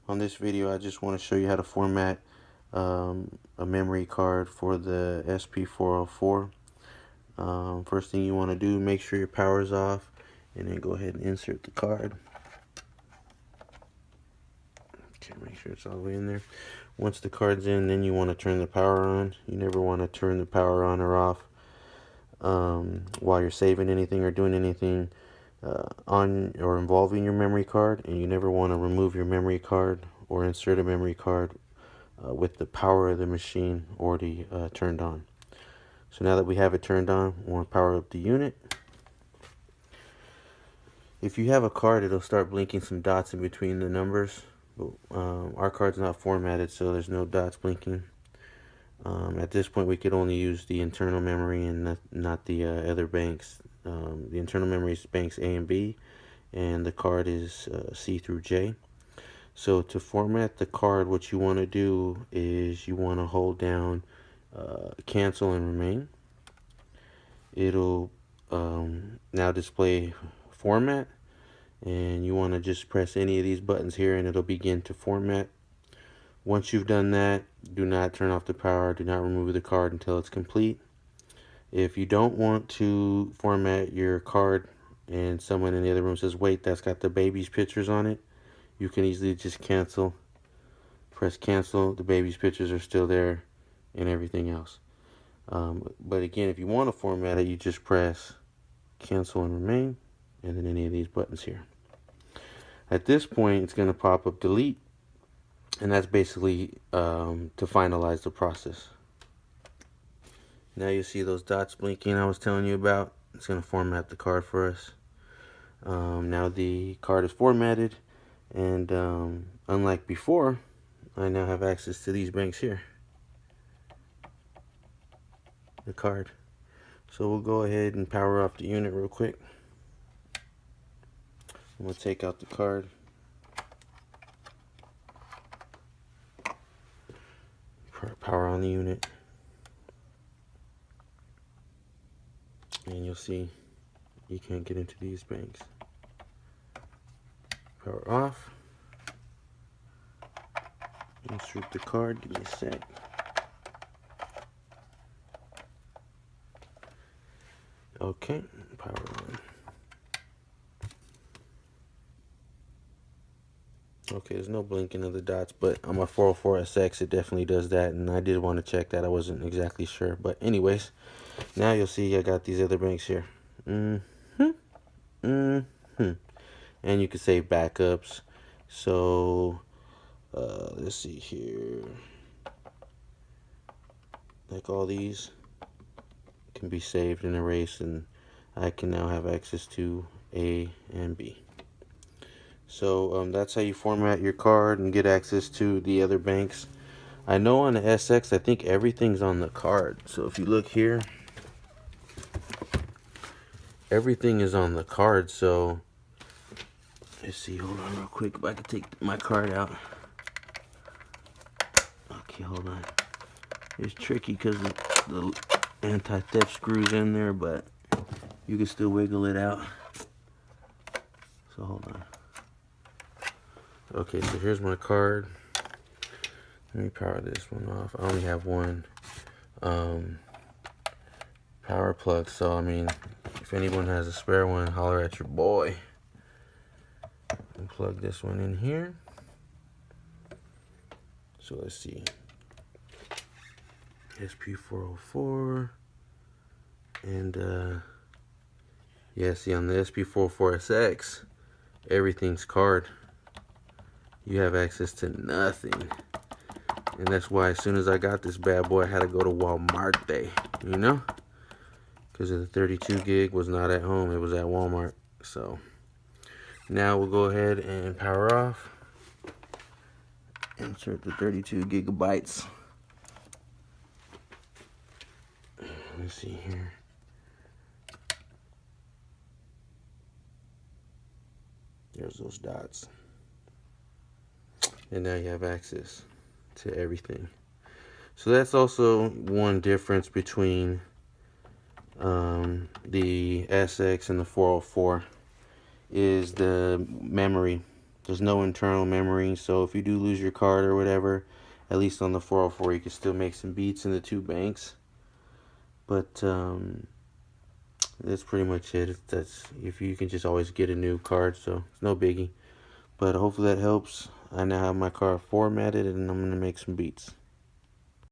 On this video, I just want to show you how to format a memory card for the SP404. First thing you want to do, make sure your power is off, and then go ahead and insert the card. Okay, make sure it's all the way in there. Once the card's in, then you want to turn the power on. You never want to turn the power on or off while you're saving anything or doing anything on or involving your memory card, and you never want to remove your memory card or insert a memory card with the power of the machine already turned on. So now that we have it turned on, we want to power up the unit. If you have a card, it'll start blinking some dots in between the numbers. Our card's not formatted, so there's no dots blinking. At this point, we could only use the internal memory and not the other banks. The internal memory is banks A and B, and the card is C through J. So to format the card, what you want to do is you want to hold down cancel and remain. It'll now display format, and you want to just press any of these buttons here and it'll begin to format. Once you've done that, do not turn off the power, do not remove the card until it's complete. If you don't want to format your card and someone in the other room says, wait, that's got the baby's pictures on it, you can easily just cancel. Press cancel, the baby's pictures are still there and everything else. But again, if you want to format it, you just press cancel and remain, and then any of these buttons here. At this point, it's going to pop up delete, and that's basically to finalize the process. Now you see those dots blinking I was telling you about. It's going to format the card for us. Now the card is formatted, and unlike before, I now have access to these banks here. The card. So we'll go ahead and power off the unit real quick. I'm going to take out the card. Power on the unit. And you'll see you can't get into these banks. Power off. Insert the card. Give me a sec. Okay, power on. Okay, there's no blinking of the dots, but on my 404SX, it definitely does that, and I did want to check that. I wasn't exactly sure, but anyways, now you'll see I got these other banks here. And you can save backups. So, let's see here. Like all these can be saved and erased, and I can now have access to A and B. So that's how you format your card and get access to the other banks. I know on the SX, I think everything's on the card. So if you look here, everything is on the card. So let's see, hold on real quick if I can take my card out. Okay, hold on. It's tricky because the anti-theft screws in there, but you can still wiggle it out. So hold on. Okay, so here's my card. Let me power this one off. I only have one power plug, so I mean, if anyone has a spare one, holler at your boy. And plug this one in here. So let's see. SP404. And yeah, see on the SP404SX, everything's card. You have access to nothing. And that's why as soon as I got this bad boy, I had to go to Walmart day, you know? Because the 32 gig was not at home, it was at Walmart. So now we'll go ahead and power off. Insert the 32 gigabytes. Let's see here. There's those dots. And now you have access to everything. So that's also one difference between the SX and the 404 is the memory. There's no internal memory, so if you do lose your card or whatever, at least on the 404 you can still make some beats in the two banks. But that's pretty much it. That's if you can just always get a new card, so it's no biggie. But hopefully that helps. I now have my card formatted and I'm gonna make some beats.